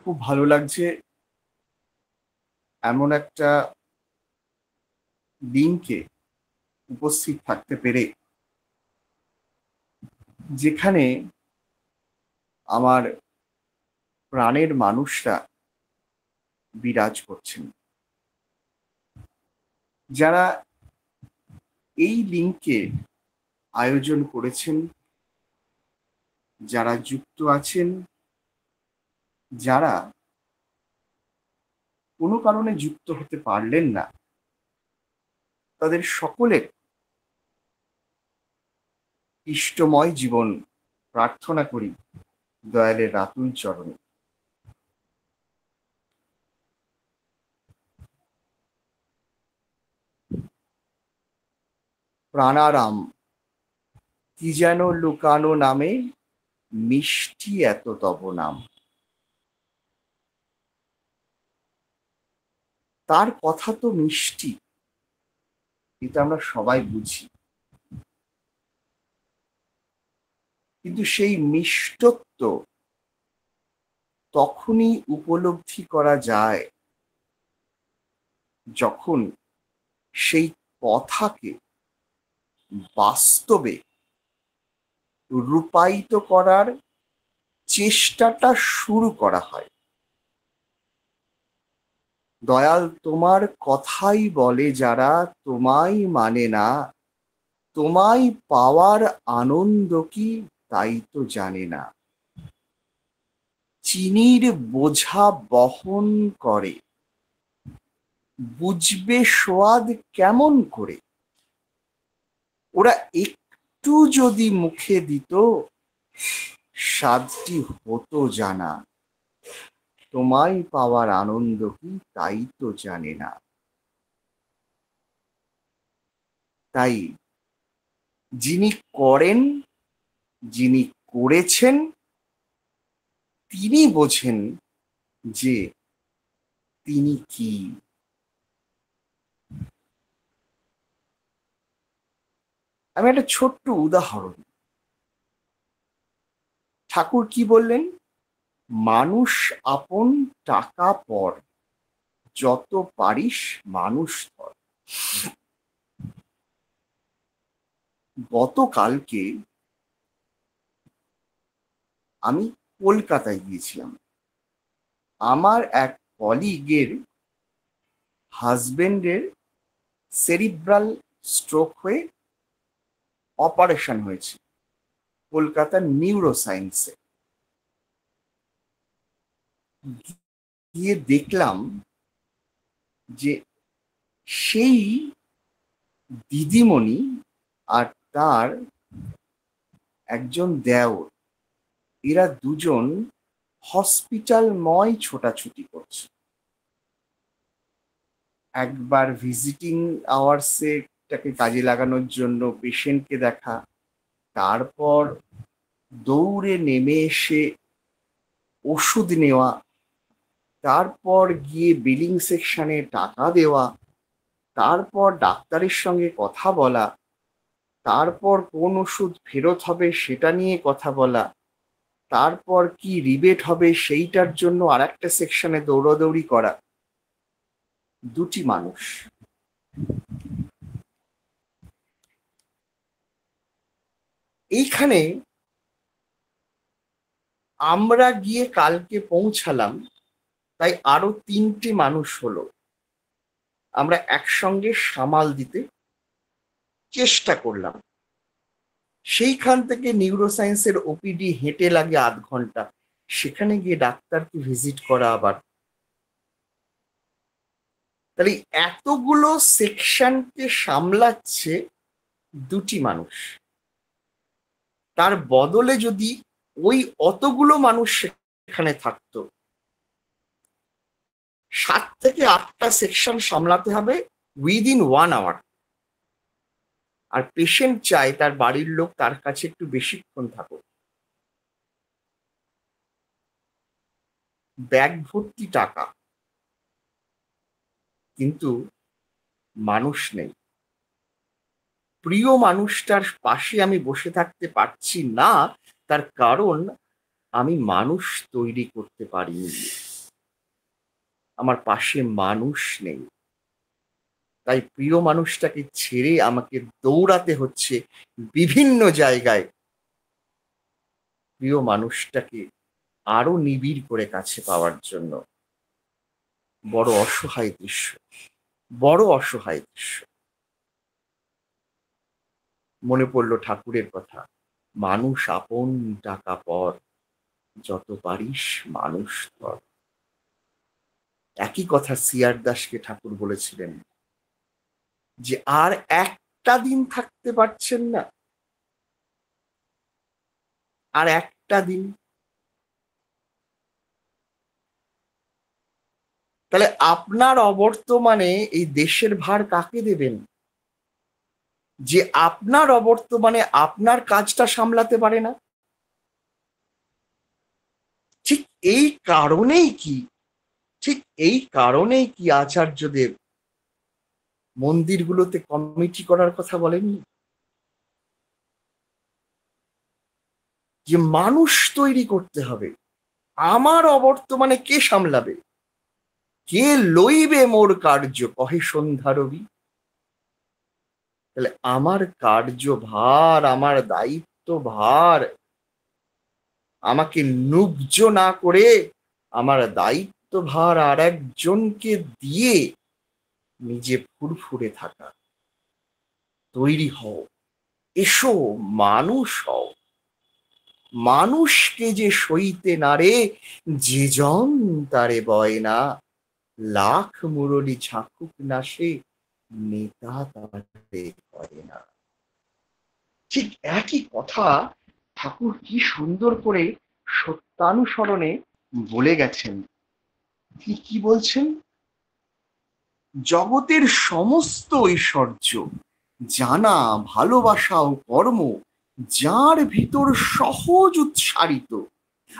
খুব ভালো লাগছে এমন একটা দিনকে উপস্থিত থাকতে পেরে, যেখানে আমার প্রাণের মানুষরা বিরাজ করছেন, যারা এই লিঙ্কে আয়োজন করেছেন, যারা যুক্ত আছেন, যারা কোনো কারণে যুক্ত হতে পারলেন না, তাদের সকলের ইষ্টময় জীবন প্রার্থনা করি দয়ালের রাতুল চরণে। প্রাণারাম, কি যেন লুকানো নামে, মিষ্টি এত তব নাম। তার কথা তো মিষ্টি, এটা আমরা সবাই বুঝি, কিন্তু সেই মিষ্টত্ব তখনই উপলব্ধি করা যায় যখন সেই কথাকে বাস্তবে রূপায়িত করার চেষ্টাটা শুরু করা হয়। দয়াল তোমার কথাই বলে যারা, তোমায় মানে না, তোমায় পাওয়ার আনন্দ কি তাই তো জানে না। চিনির বোঝা বহন করে, বুঝবে সোয়াদ কেমন করে। ওরা একটু যদি মুখে দিত, স্বাদটি হতো জানা, তোমায় পাওয়ার আনন্দ কি তাই তো জানে না। তাই যিনি করেন, যিনি করেছেন, তিনি বোঝেন যে তিনি কি। আমি একটা ছোট্ট উদাহরণ, ঠাকুর কি বললেন? মানুষ আপন টাকা পর, যত পারিস মানুষ ধর। গতকালকে আমি কলকাতায় গিয়েছিলাম। আমার এক কলিগের হাজবেন্ডের সেরিব্রাল স্ট্রোক হয়ে অপারেশন হয়েছে কলকাতার নিউরোসায়েন্সে। গিয়ে দেখলাম যে সেই দিদিমণি আর তার একজন দেওর, এরা দুজন হসপিটালময় ছোটাছুটি করছে। একবার ভিজিটিং আওয়ার্সে টাকে কাজে লাগানোর জন্য পেশেন্টকে দেখা, তারপর দৌড়ে নেমে এসে ওষুধ নেওয়া, তারপর গিয়ে বিলিং সেকশনে টাকা দেওয়া, তারপর ডাক্তারের সঙ্গে কথা বলা, তারপর কোন ওষুধ ফেরত হবে সেটা নিয়ে কথা বলা, তারপর কি রিবেট হবে সেইটার জন্য আর একটা সেকশনে দৌড়াদৌড়ি করা। দুটি মানুষ। এইখানে আমরা গিয়ে কালকে পৌঁছালাম, তাই আরো 3টে মানুষ হলো। আমরা একসঙ্গে সামাল দিতে চেষ্টা করলাম। সেইখান থেকে নিউরোসায়েন্সের ওপিডি হেঁটে লাগে আধ ঘন্টা, সেখানে গিয়ে ডাক্তারকে ভিজিট করা আবার। তাহলে এতগুলো সেকশনকে সামলাচ্ছে দুটি মানুষ। তার বদলে যদি ওই অতগুলো মানুষ সেখানে থাকতো, 7 থেকে 8টা সেকশন সামলাতে হবে উইদিন 1 আওয়ার। আর পেশেন্ট চায় তার বাড়ির লোক তার কাছে একটু বেশিক্ষণ থাকুক। ব্যাগ ভর্তি টাকা, কিন্তু মানুষ নেই। প্রিয় মানুষটার পাশে আমি বসে থাকতে পারছি না, তার কারণ আমি মানুষ তৈরি করতে পারিনি। আমার পাশে মানুষ নেই। তাই প্রিয় মানুষটাকে ছেড়ে আমাকে দৌড়াতে হচ্ছে বিভিন্ন জায়গায় প্রিয় মানুষটাকে আরো নিবিড় করে কাছে পাওয়ার জন্য। বড় অসহায় দৃশ্য, বড় অসহায় দৃশ্য। মনে পড়লো ঠাকুরের কথা, মানুষ আপন টাকা পর, যত পারিস মানুষ ধর। একই কথা সিআর দাসকে ঠাকুর বলেছিলেন যে আর একটা দিন থাকতে পারছেন না, আর একটা দিন। তাহলে আপনার অবর্তমানে এই দেশের ভার কাকে দেবেন, যে আপনার অবর্তমানে আপনার কাজটা সামলাতে পারে না? ঠিক এই কারণেই কি, ঠিক এই কারণেই কি আচার্যদেব মন্দিরগুলোতে কমিটি করার কথা বলেননি? যে মানুষ তৈরি করতে হবে। আমার অবর্তমানে কে সামলাবে? কে লইবে মোর কার্য, কহে সন্ধ্যা রবি। তাহলে আমার কার্যভার, আমার দায়িত্ব ভার আমাকে নুব্জ না করে আমার দায়িত্বভার আর একজনকে দিয়ে নিজে ফুরফুরে থাকা। তৈরি হও, এসো, মানুষ হও। মানুষকে যে সইতে নারে, যে জন তারে বয় না, লাখ মুরলি ঝাঁকুক না সে, নেতা তারে করে না। ঠিক একই কথা ঠাকুর কি সুন্দর করে সত্যানুসরণে বলে গেছেন। তিনি কি বলছেন? জগতের সমস্ত ঐশ্বর্য, জানা, ভালোবাসা ও কর্ম যার ভিতর সহজ উৎসারিত,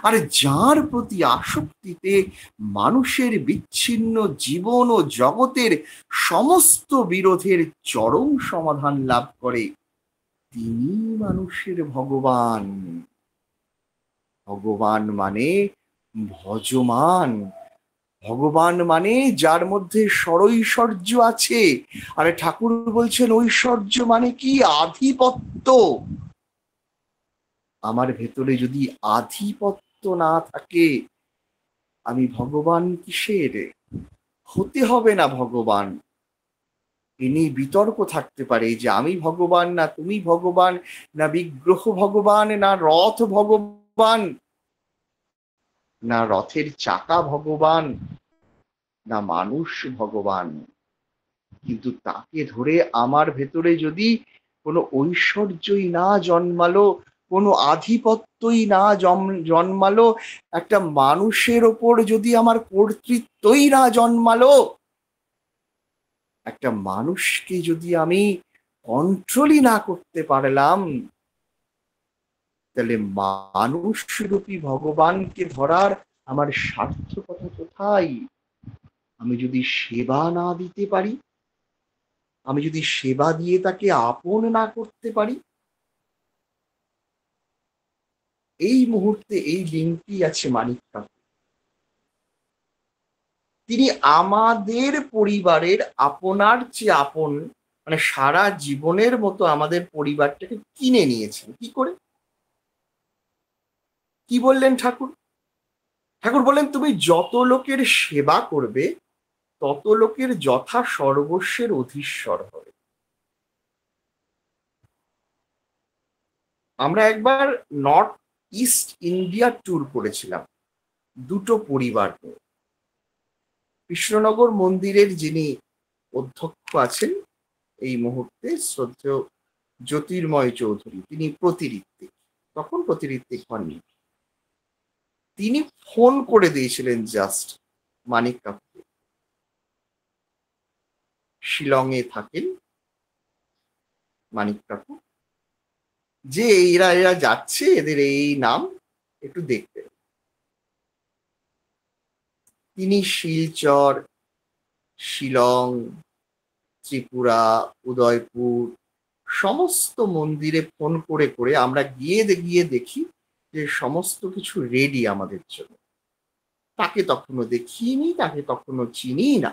আর যার প্রতি আসক্তিতে মানুষের বিচ্ছিন্ন জীবন ও জগতের সমস্ত বিরোধের চরম সমাধান লাভ করে, তিনি মানুষের ভগবান। ভগবান মানে ভজমান, ভগবান মানে যার মধ্যে স্বরৈশ্বর্য আছে। আরে ঠাকুর বলছেন ঐশ্বর্য মানে কি? আধিপত্য। আমার ভেতরে যদি আধিপত্য না থাকে, আমি ভগবান কিসের? হতে হবে না ভগবান। এ নিয়ে বিতর্ক থাকতে পারে যে আমি ভগবান না তুমি ভগবান, না বিগ্রহ ভগবান, না রথ ভগবান, না রথের চাকা ভগবান, না মানুষ ভগবান। কিন্তু তাকে ধরে আমার ভেতরে যদি কোনো ঐশ্বর্যই না জন্মালো, কোনো আধিপত্যই না জন্মালো, একটা মানুষের ওপর যদি আমার কর্তৃত্বই না জন্মালো, একটা মানুষকে যদি আমি কন্ট্রোলই না করতে পারলাম, তাহলে মানুষরূপী ভগবানকে ধরার আমার সার্থকতা কোথায়? আমি যদি সেবা না দিতে পারি, আমি যদি সেবা দিয়ে তাকে আপন না করতে পারি। এই মুহূর্তে এই লিঙ্কটি আছে মানিক কাকু। তিনি আমাদের পরিবারের আপনার চেয়ে আপন, মানে সারা জীবনের মতো আমাদের পরিবারটাকে কিনে নিয়েছেন। কি করে? কি বললেন ঠাকুর? ঠাকুর বললেন তুমি যত লোকের সেবা করবে, তত লোকের যথা সর্বস্বের অধীশ্বর হবে। আমরা একবার নর্থ ইস্ট ইন্ডিয়া ট্যুর করেছিলাম দুটো পরিবার নিয়ে। কৃষ্ণনগর মন্দিরের যিনি অধ্যক্ষ আছেন এই মুহূর্তে, শ্রদ্ধেয় জ্যোতির্ময় চৌধুরী, তিনি প্রতিঋত্বিক, তখন প্রতিঋত্বিক হননি। তিনি ফোন করে দিয়েছিলেন জাস্ট মানিক কাকুকে, শিলংয়ে থাকেন মানিক কাকু, যে এরা এরা যাচ্ছে, এদের এই নাম, একটু দেখবেন। তিনি শিলচর, শিলং, ত্রিপুরা, উদয়পুর সমস্ত মন্দিরে ফোন করে করে আমরা গিয়ে গিয়ে দেখি যে সমস্ত কিছু রেডি আমাদের জন্য। তাকে তখনও দেখিনি, তাকে তখনও চিনি না।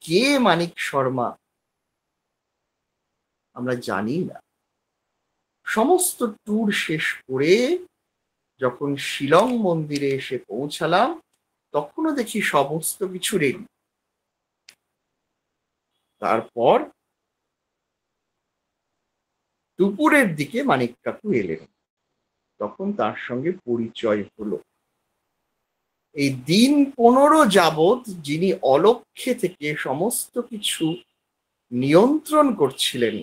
কে মানিক শর্মা আমরা জানি না। সমস্ত ট্যুর শেষ করে যখন শিলং মন্দিরে এসে পৌঁছালাম, তখনও দেখি সমস্ত কিছু রেডি। তারপর দুপুরের দিকে মানিক কাকু এলেন, তখন তার সঙ্গে পরিচয় হলো। এই দিন 15 যাবৎ যিনি অলক্ষ্যে থেকে সমস্ত কিছু নিয়ন্ত্রণ করছিলেন,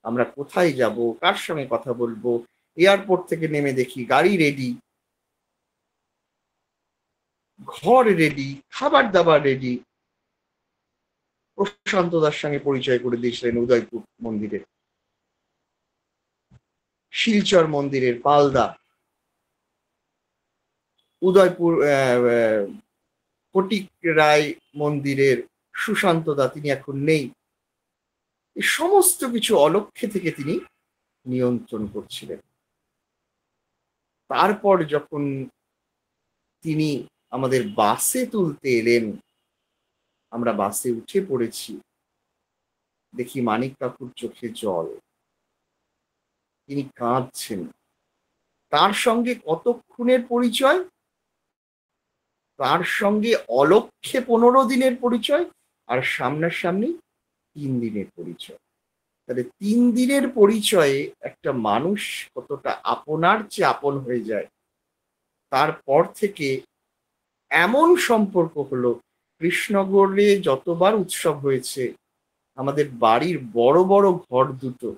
আমরা কোথায় যাব, কার সঙ্গে কথা বলবো, এয়ারপোর্ট থেকে নেমে দেখি গাড়ি রেডি, ঘর রেডি, খাবার দাবার রেডি। প্রশান্ত দার সঙ্গে পরিচয় করে দিয়েছিলেন উদয়পুর মন্দিরের, শিলচর মন্দিরের পালদা, উদয়পুর ফটিক রায় মন্দিরের সুশান্ত দা, তিনি এখন নেই। এই সমস্ত কিছু অলক্ষ্যে থেকে তিনি নিয়ন্ত্রণ করছিলেন। তারপর যখন তিনি আমাদের বাসে তুলতে এলেন, আমরা বাসে উঠে পড়েছি, দেখি মানিক কাকুর চোখে জল, তিনি কাঁদছেন। তার সঙ্গে কতক্ষণের পরিচয়? তার সঙ্গে অলক্ষ্যে 15 দিনের পরিচয়, আর সামনাসামনি 3 দিনের পরিচয়। তাহলে 3 দিনের পরিচয়ে একটা মানুষ কতটা আপনার চেয়ে আপন হয়ে যায়। তারপর থেকে এমন সম্পর্ক হলো, কৃষ্ণগড়ে যতবার উৎসব হয়েছে, আমাদের বাড়ির বড় বড় ঘর দুটো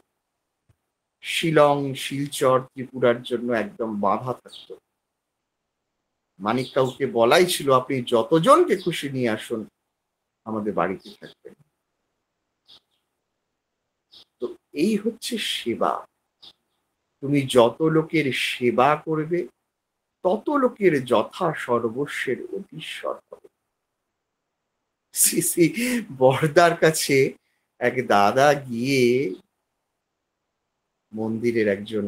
শিলং, শিলচর, ত্রিপুরার জন্য একদম বাঁধা থাকতো। মানিক কাকুকে বলাই ছিল, আপনি যতজনকে খুশি নিয়ে আসুন, আমাদের বাড়িতে থাকবেন। তো এই হচ্ছে সেবা। তুমি যত লোকের সেবা করবে, তত লোকের যথা সর্বস্বের অধীশ্বর হবে। শ্রী শ্রী বরদার কাছে এক দাদা গিয়ে, মন্দিরের একজন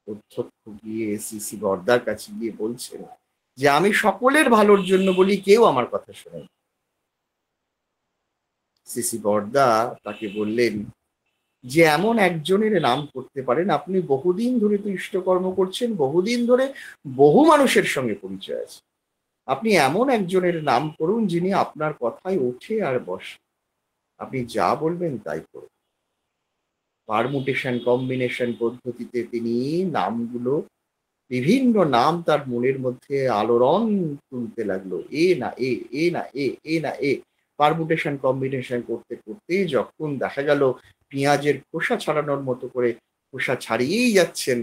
অধ্যক্ষ গিয়ে শ্রী শ্রী বরদার কাছে গিয়ে বলছেন যে, আমি সকলের ভালোর জন্য বলি, কেউ আমার কথা শোনে। শ্রী শ্রী বরদা তাকে বললেন যে, এমন একজনের নাম করতে পারেন, আপনি বহুদিন ধরে তো ইষ্টকর্ম করছেন, বহুদিন ধরে বহু মানুষের সঙ্গে পরিচয় আছে, আপনি এমন একজনের নাম করুন যিনি আপনার কথায় ওঠে আর বসে, আপনি যা বলবেন তাই করুন। পারমুটেশন কম্বিনেশন পদ্ধতিতে তিনি নামগুলো, বিভিন্ন নাম তার মনের মধ্যে আলোড়ন তুলতে লাগলো। এ না এ, এ না এ, এ না এ। পারমুটেশন কম্বিনেশন করতে করতে যখন দেখা গেল পেঁয়াজের খোসা ছাড়ানোর মতো করে খোসা ছাড়িয়েই যাচ্ছেন,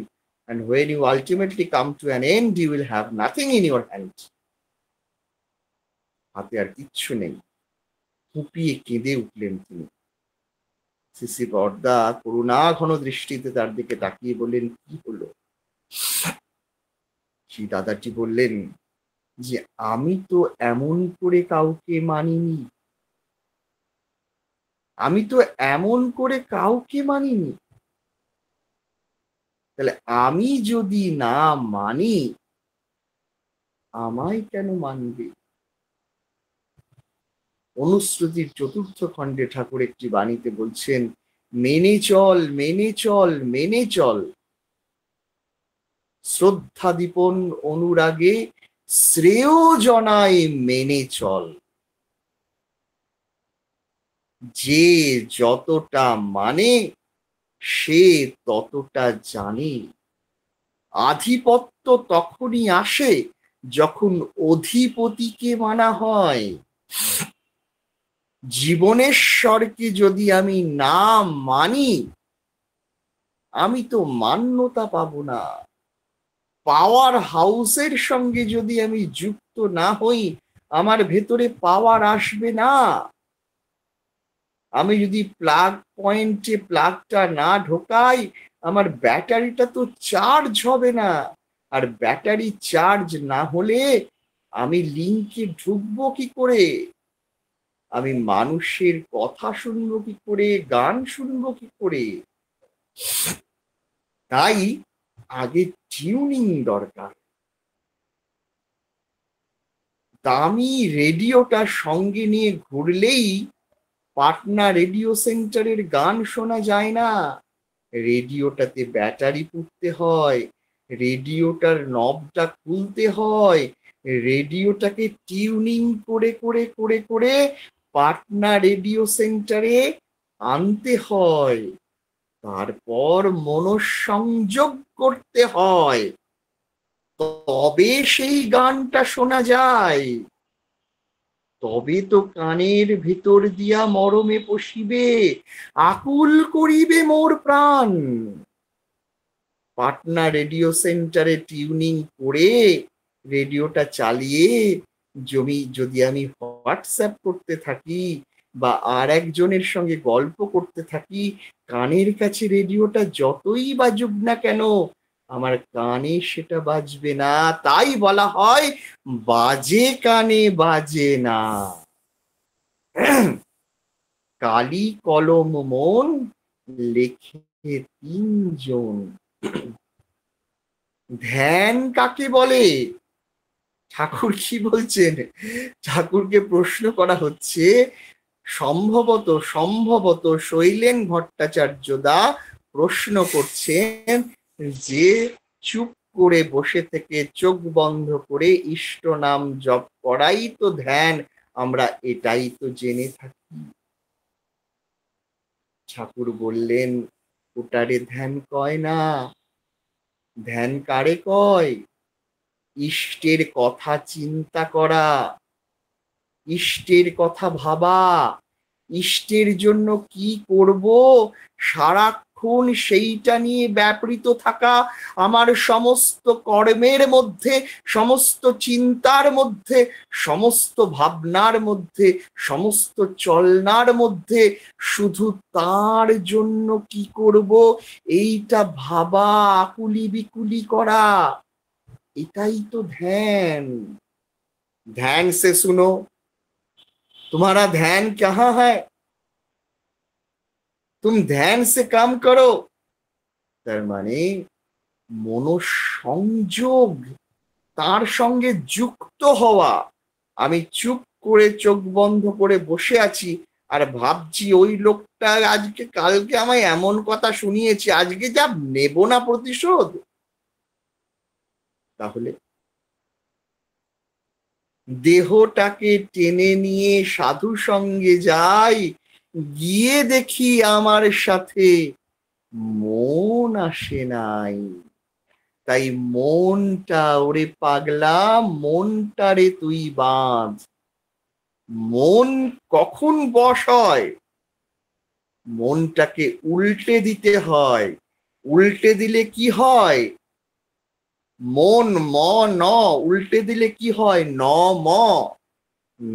and when you ultimately come to an end, you will have nothing in your hand. হাতে আর কিচ্ছু নেই। ফুঁপিয়ে কেঁদে উঠলেন তিনি। শ্রী শ্রী বরদা করুণা ঘন দৃষ্টিতে তার দিকে তাকিয়ে বললেন, কি হলো? সেই দাদাটি বললেন যে, আমি তো এমন করে কাউকে মানিনি, আমি তো এমন করে কাউকে মানিনি। তাহলে আমি যদি না মানি, আমায় কেন মানবে? অনুশ্রুতির 4র্থ খণ্ডে ঠাকুর একটি বাণীতে বলছেন, মেনে চল, মেনে চল, মেনে চল, শ্রদ্ধা দীপন অনুরাগে শ্রেয় জনায় মেনে চল। যে যতটা মানে, সে ততটা জানে। আধিপত্য তখনই আসে যখন অধিপতিকে মানা হয়। জীবনেশ্বরকে যদি আমি না মানি, আমি তো মান্যতা পাবো না। পাওয়ার হাউসের সঙ্গে যদি আমি যুক্ত না হই, আমার ভেতরে পাওয়ার আসবে না। আমি যদি প্লাগ পয়েন্টে প্লাগটা না ঢোকাই, আমার ব্যাটারিটা তো চার্জ হবে না। আর ব্যাটারি চার্জ না হলে আমি লিঙ্কে ঢুকবো কি করে? আমি মানুষের কথা শুনবো কি করে? গান শুনবো কি করে? তাই আগে টিউনিং দরকার। দামি রেডিওটা সঙ্গে নিয়ে ঘুরলেই পাটনা রেডিও সেন্টারের গান শোনা যায় না। রেডিওটাতে ব্যাটারি পুড়তে হয়, রেডিওটার নবটা খুলতে হয়, রেডিওটাকে টিউনিং করে করে করে করে পাটনা রেডিও সেন্টারে আনতে হয়, তারপর মনঃসংযোগ করতে হয়, তবে সেই গানটা শোনা যায়। তবে তো কানের ভিতর দিয়া মরমে পশিবে, আকুল করিবে মোর প্রাণ। পাটনা রেডিও সেন্টারে টিউনিং করে রেডিওটা চালিয়ে যদি আমি হোয়াটসঅ্যাপ করতে থাকি বা আর একজনের সঙ্গে গল্প করতে থাকি, কানের কাছে রেডিওটা যতই বাজুক না কেন আমার কানে সেটা বাজবে না। তাই বলা হয় বাজে কানে বাজে না। কালি কলম মন লেখে তিনজন। ধ্যান কাকে বলে? ঠাকুর কি বলছেন? ঠাকুরকে প্রশ্ন করা হচ্ছে। সম্ভবত সম্ভবত শৈলেন ভট্টাচার্য দা প্রশ্ন করছেন যে চুপ করে বসে থেকে চোখ বন্ধ করে ইষ্ট নাম জপ করাই তো ধ্যান, আমরা এটাই তো জেনে থাকি। ঠাকুর বললেন ওটারে ধ্যান কয় না। ধ্যান কারে কয়? ইষ্টের কথা চিন্তা করা, ইষ্টের কথা ভাবা, ইষ্টের জন্য কি করব সারাক্ষণ সেইটা নিয়ে ব্যাপৃত থাকা, আমার সমস্ত কর্মের মধ্যে, সমস্ত চিন্তার মধ্যে, সমস্ত ভাবনার মধ্যে, সমস্ত চলনার মধ্যে শুধু তার জন্য কি করব এইটা ভাবা, আকুলি বিকুলি করা, এটাই তো ধ্যান। ध्यान से सुनो, तुम्हारा ध्यान कहाँ है, तुम ध्यान से काम करो। তার মানে মনোসংযোগ, তার সঙ্গে যুক্ত হওয়া। আমি চুপ করে চোখ বন্ধ করে বসে আছি আর ভাবছি ওই লোকটা আজকে কালকে আমায় এমন কথা শুনিয়েছে, আজকে যা নেব না প্রতিশোধ। তাহলে দেহটাকে টেনে নিয়ে সাধু সঙ্গে যাই, গিয়ে দেখি আমার সাথে মন আসে নাই। তাই মনটা, ওরে পাগলা মনটারে তুই বাঁধ। মন কখন বশ হয়? মনটাকে উল্টে দিতে হয়। উল্টে দিলে কি হয়? মন ম ন উল্টে দিলে কি হয়? ন ম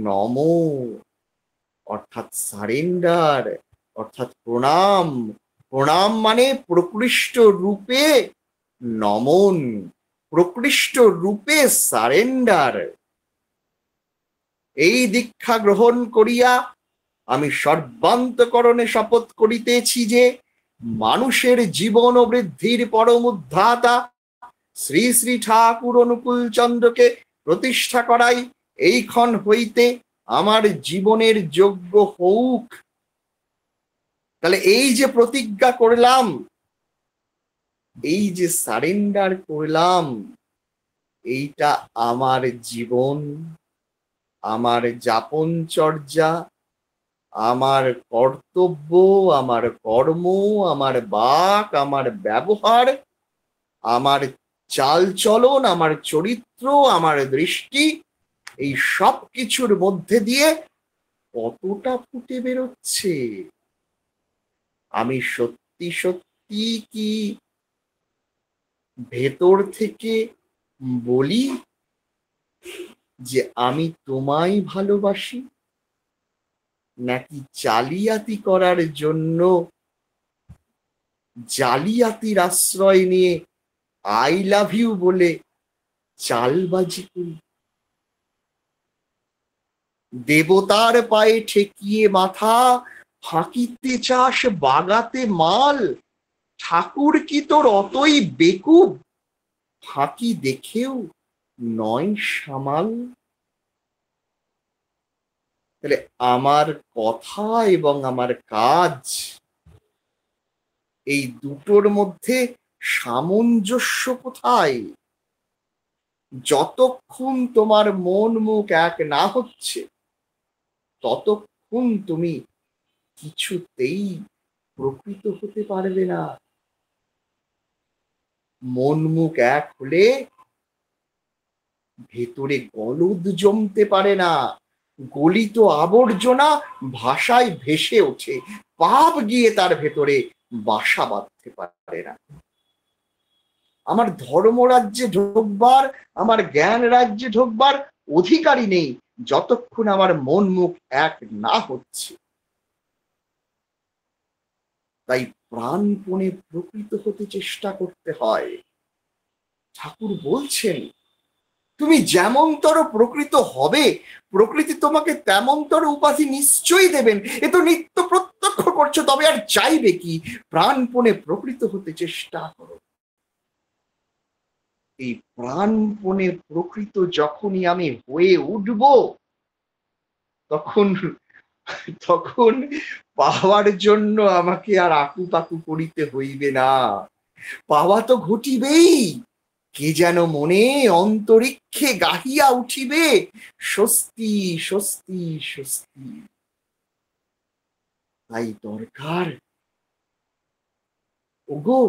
নম, অর্থাৎ সারেন্ডার, অর্থাৎ প্রণাম। প্রণাম মানে প্রকৃষ্ট রূপে নমন, প্রকৃষ্ট রূপে সারেন্ডার। এই দীক্ষা গ্রহণ করিয়া আমি সর্বান্তকরণে শপথ করিতেছি যে মানুষের জীবন ও বৃদ্ধির পরম উদ্ধাতা শ্রী শ্রী ঠাকুর অনুকূল চন্দ্রকে প্রতিষ্ঠা করাই এইক্ষণ হইতে আমার জীবনের যোগ্য হউক। তাহলে এই যে প্রতিজ্ঞা করলাম, এই যে সারেন্ডার করলাম, এইটা আমার জীবন, আমার যাপনচর্যা, আমার কর্তব্য, আমার কর্ম, আমার বাক, আমার ব্যবহার, আমার চালচলন, আমার চরিত্র, আমার দৃষ্টি, এই সব কিছুর মধ্যে দিয়ে কতটা ফুটে বেরোচ্ছে। আমি সত্যি সত্যি কি ভেতর থেকে বলি যে আমি তোমায় ভালোবাসি, নাকি জালিয়াতি করার জন্য জালিয়াতির আশ্রয় নিয়ে আই লাভ ইউ বলে চালবাজি করি? দেবতার পায়ে ঠেকিয়ে মাথা, ফাঁকিতে চাস বাগাতে মাল, ঠাকুর কি তোর অতই বেকুব, ফাঁকি দেখেও নয় সামাল? তাহলে আমার কথা এবং আমার কাজ, এই দুটোর মধ্যে সামঞ্জস্য কোথায়? যতক্ষণ তোমার মন মুখ এক না হচ্ছে, ততক্ষণ তুমি কিছুতেই প্রকৃত হতে পারবে না। মন মুখ এক হলে ভেতরে গলদ জমতে পারে না, গলিত আবর্জনা ভাষায় ভেসে ওঠে, পাপ গিয়ে তার ভেতরে বাসা বাঁধতে পারে না। আমার ধর্মরাজ্যে ঢোকবার, আমার জ্ঞান রাজ্যে ঢোকবার অধিকারই নেই যতক্ষণ আমার মন মুখ এক না হচ্ছে। তাই প্রাণপণে প্রকৃত হতে চেষ্টা করতে হয়। ঠাকুর বলছেন, তুমি যেমনতর প্রকৃত হবে, প্রকৃতি তোমাকে তেমনতর উপাধি নিশ্চয়ই দেবেন। এ তো নিত্য প্রত্যক্ষ করছো, তবে আর চাইবে কি? প্রাণপণে প্রকৃত হতে চেষ্টা করো। এই প্রাণপণে প্রকৃত যখনই আমি হয়ে উঠব, তখন তখন পাওয়ার জন্য আমাকে আর আকুপাকু করিতে হইবে না। পাওয়া তো ঘটিবেই। কে যেন মনে অন্তরিক্ষে গাহিয়া উঠিবে, স্বস্তি স্বস্তি স্বস্তি। তাই দরকার, ওগো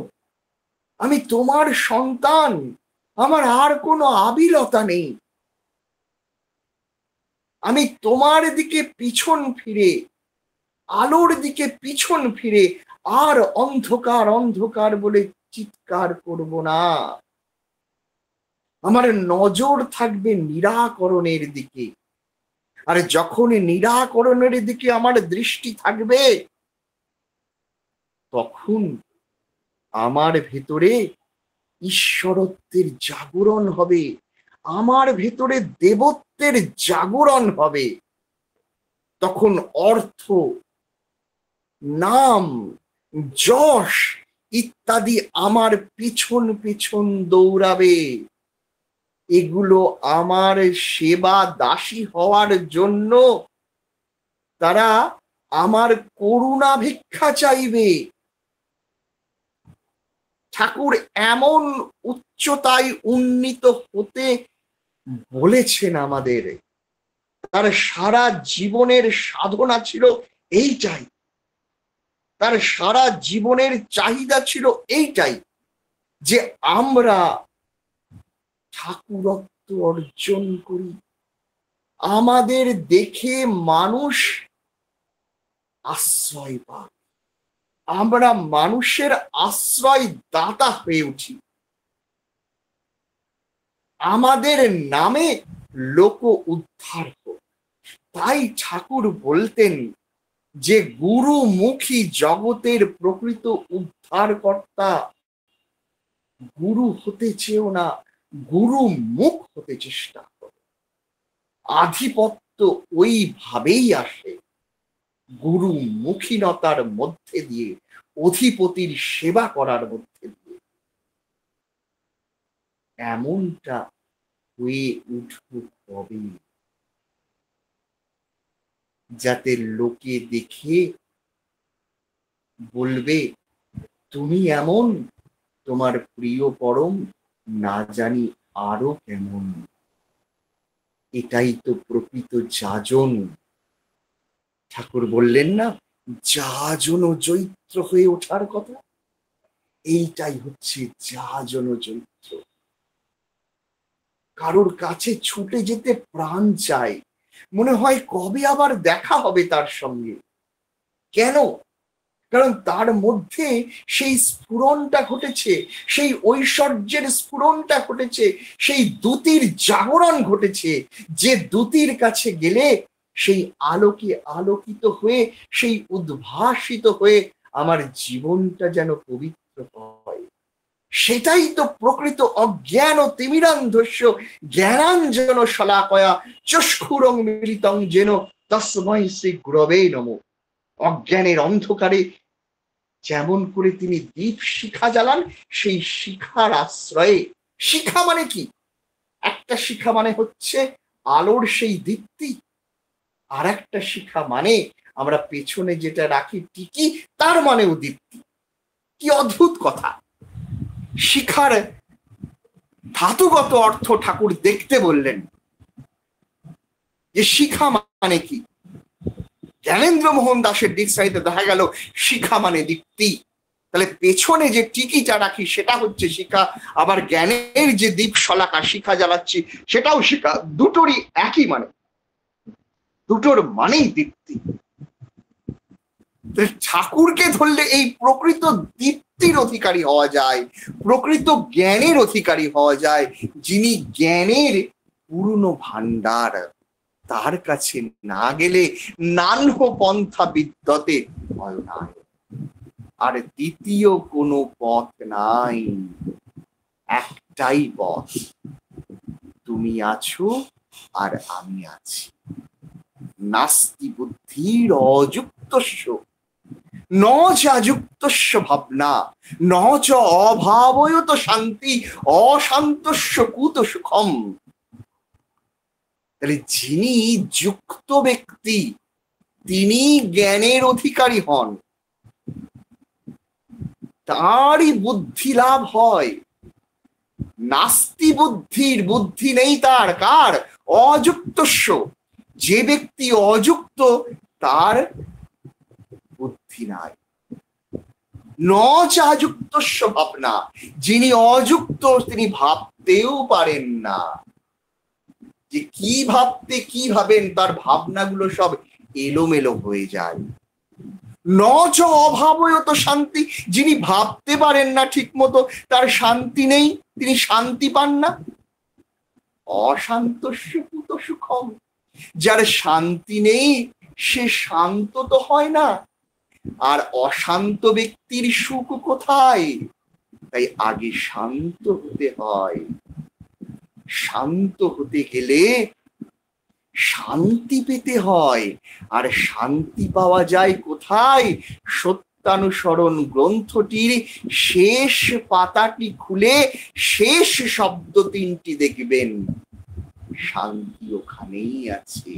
আমি তোমার সন্তান, আমার আর কোনো আবিলতা নেই। আমি তোমার দিকে পিছন ফিরে, আলোর দিকে পিছন ফিরে আর অন্ধকার অন্ধকার বলে চিৎকার করব না। আমার নজর থাকবে নিরাকরণের দিকে। আর যখন নিরাকরণের দিকে আমার দৃষ্টি থাকবে, তখন আমার ভেতরে ঈশ্বরত্বের জাগরণ হবে, আমার ভেতরে দেবত্বের জাগরণ হবে। তখন অর্থ, নাম, যশ ইত্যাদি আমার পিছন পিছন দৌড়াবে। এগুলো আমার সেবা দাসী হওয়ার জন্য তারা আমার করুণা ভিক্ষা চাইবে। ঠাকুর এমন উচ্চতায় উন্নীত হতে বলেছেন আমাদের। তার সারা জীবনের সাধনা ছিল এইটাই, তার সারা জীবনের চাহিদা ছিল এইটাই, যে আমরা ঠাকুরত্ব অর্জন করি, আমাদের দেখে মানুষ আশ্রয় পায়, আমরা মানুষের আশ্রয় দাতা হয়ে উঠি, আমাদের নামে লোক উদ্ধার হোক। তাই ঠাকুর বলতেন যে গুরুমুখী জগতের প্রকৃত উদ্ধারকর্তা। গুরু হতে চেও না, গুরু মুখ হতে চেষ্টা করো। আধিপত্য ওইভাবেই আসে, গুরুমুখীনতার মধ্যে দিয়ে, অধিপতির সেবা করার মধ্যে দিয়ে। এমনটা হয়ে উঠব কবে, যাতে লোকে দেখে বলবে তুমি এমন, তোমার প্রিয় পরম না জানি আরো কেমন। এটাই তো প্রকৃত যাজন। ঠাকুর বললেন না, যাজন চৈত্র হয়ে ওঠার কথা। এইটাই হচ্ছে যাজন চৈত্র। কারোর কাছে ছুটে যেতে প্রাণ চায়, মনে হয় কবে আবার দেখা হবে তার সঙ্গে। কেন? কারণ তার মধ্যে সেই স্ফুরণটা ঘটেছে, সেই ঐশ্বর্যের স্ফুরণটা ঘটেছে, সেই দ্যুতির জাগরণ ঘটেছে, যে দ্যুতির কাছে গেলে সেই আলোকে আলোকিত হয়ে, সেই উদ্ভাসিত হয়ে আমার জীবনটা যেন পবিত্র হয়। সেটাই তো প্রকৃত অজ্ঞান তিমিরান্ধস্য জ্ঞানাঞ্জন শলাকয়া চক্ষুরং মিলিতং যেন তস্মৈ শ্রী গুরবে নমঃ। অজ্ঞানের অন্ধকারে যেমন করে তিনি দীপ শিখা জ্বালান, সেই শিখার আশ্রয়ে, শিখা মানে কি? একটা শিখা মানে হচ্ছে আলোর সেই দীপ্তি। আর একটা শিখা মানে আমরা পেছনে যেটা রাখি টিকি, তার মানেও দীপ্তি। কি অদ্ভুত কথা! শিখার ধাতুগত অর্থ ঠাকুর দেখতে বললেন, যে শিখা মানে কি। জ্ঞানেন্দ্র মোহন দাসের ডিকশনারিতে দেখা গেল শিখা মানে দীপ্তি। তাহলে পেছনে যে টিকিটা রাখি সেটা হচ্ছে শিখা, আবার জ্ঞানের যে দীপ শলাকা শিখা জ্বালাচ্ছি সেটাও শিখা। দুটোরই একই মানে, দুটোর মানেই দীপ্তি। ঠাকুরকে ধরলে এই প্রকৃত দীপ্তির অধিকারী হওয়া যায়, প্রকৃত জ্ঞানের অধিকারী হওয়া যায়, যিনি জ্ঞানের পূর্ণ ভান্ডার। তার কাছে না গেলে নানহ পন্থা বিদ্যতে ভয় নাই, আর দ্বিতীয় কোনো পথ নাই, একটাই পথ, তুমি আছো আর আমি আছি। নাস্তি বুদ্ধির অযুক্তস্য ন চাযুক্তস্য ভাবনা, ন চ অভাবয়ত শান্তি, অশান্তস্য কুত সুখম। তাহলে যিনি যুক্ত ব্যক্তি তিনি জ্ঞানের অধিকারী হন, তারই বুদ্ধি লাভ হয়। নাস্তি বুদ্ধির, বুদ্ধি নেই তার, কার? অযুক্তস্য। যে ব্যক্তি অযুক্ত তার বুদ্ধি নাই। ন চাযুক্তস্য ভাবনা, যিনি অযুক্ত তিনি ভাবতেও পারেন না। যে কি ভাবতে কি ভাবেন, তার ভাবনাগুলো সব এলোমেলো হয়ে যায়। ন চ অভাবয়ত শান্তি, যিনি ভাবতে পারেন না ঠিক মতো, তার শান্তি নেই, তিনি শান্তি পান না। অশান্তস্য কুত সুখম, যার শান্তি নেই সে শান্ত তো হয় না। আর অশান্ত ব্যক্তির সুখ কোথায়? তাই আগে শান্ত হতে হয়। শান্ত হতে গেলে শান্তি পেতে হয়। আর শান্তি পাওয়া যায় কোথায়? সত্যানুসরণ গ্রন্থটির শেষ পাতাটি খুলে শেষ শব্দ তিনটি দেখবেন, শান্তি ওখানেই আছে।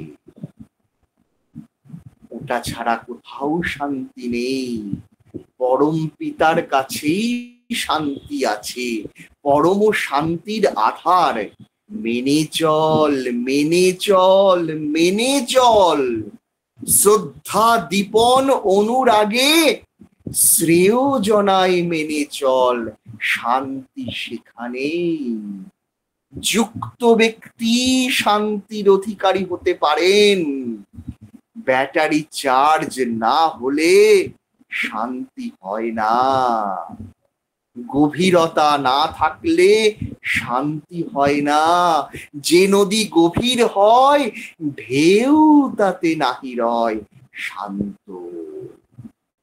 ওটা ছাড়া কোথাও শান্তি নেই। পরম পিতার কাছেই শান্তি আছে, পরম শান্তির আধার। মেনে চল, মেনে চল, মেনে চল। শ্রদ্ধা দীপন অনুরাগে শ্রেয় জনাই মেনে চল, শান্তি সেখানেই। যুক্ত ব্যক্তি শান্তির অধিকারী হতে পারেন। ব্যাটারি চার্জ না হলে শান্তি হয় না, গভীরতা না থাকলে শান্তি হয় না। যে নদী গভীর হয় ঢেউ তাতে নাহি রয় শান্ত।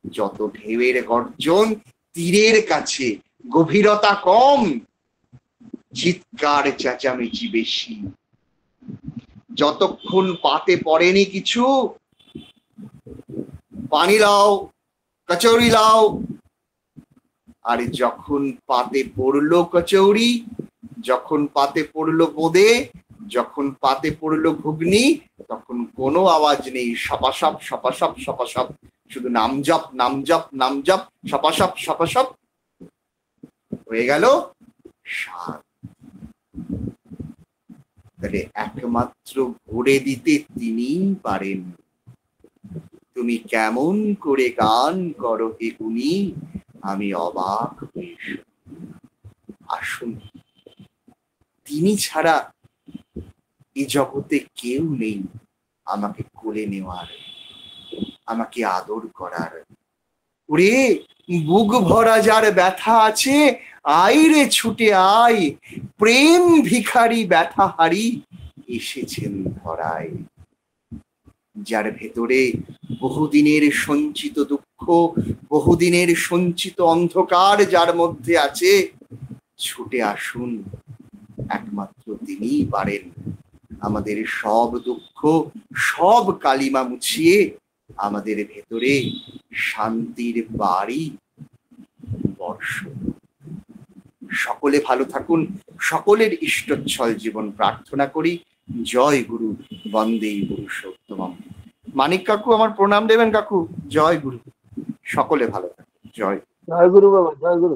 যত ঢেউয়ের গর্জন তীরের কাছে, গভীরতা কম, চিৎকার চেঁচামেচি বেশি। যতক্ষণ পাতে পড়েনি কিছু, পানি লাও, কচৌরি লাও। আর যখন পাতে পড়লো কচৌরি, যখন পাতে পড়লো বোঁদে, যখন পাতে পড়লো ঘুগনি, তখন কোনো আওয়াজ নেই। সপাসপ সপাসপ সপাসপ, শুধু নাম জপ নাম জপ নাম জপ, সপাসপ সপাসপ হয়ে গেল স্বাদ। তাহলে একমাত্র ভরে দিতে তিনিই পারেন। তুমি কেমন করে গান করো হে গুণী, আমি অবাক হয়ে আসুন। তিনি ছাড়া এই জগতে কেউ নেই আমাকে কোলে নেওয়ার, আমাকে আদর করার। ওরে বুক ভরা যার ব্যথা আছে, আয় রে ছুটে আয়, প্রেম ভিখারি ব্যথা হারি এসেছেন ধরায়। যার ভেতরে বহুদিনের সঞ্চিত দুঃখ, বহুদিনের সঞ্চিত অন্ধকার যার মধ্যে আছে, ছুটে আসুন। একমাত্র তিনিই পারেন আমাদের সব দুঃখ, সব কালিমা মুছিয়ে আমাদের ভেতরে শান্তির বাড়ি বর্ষ। সকলে ভালো থাকুন, সকলের ইষ্টচ্ছল জীবন প্রার্থনা করি। জয় গুরু, বন্দে পুরুষোত্তমম। মানিক কাকু আমার প্রণাম দেবেন কাকু। জয় গুরু, সকলে ভালো থাকুন। জয় জয় গুরু বাবা, জয় গুরু।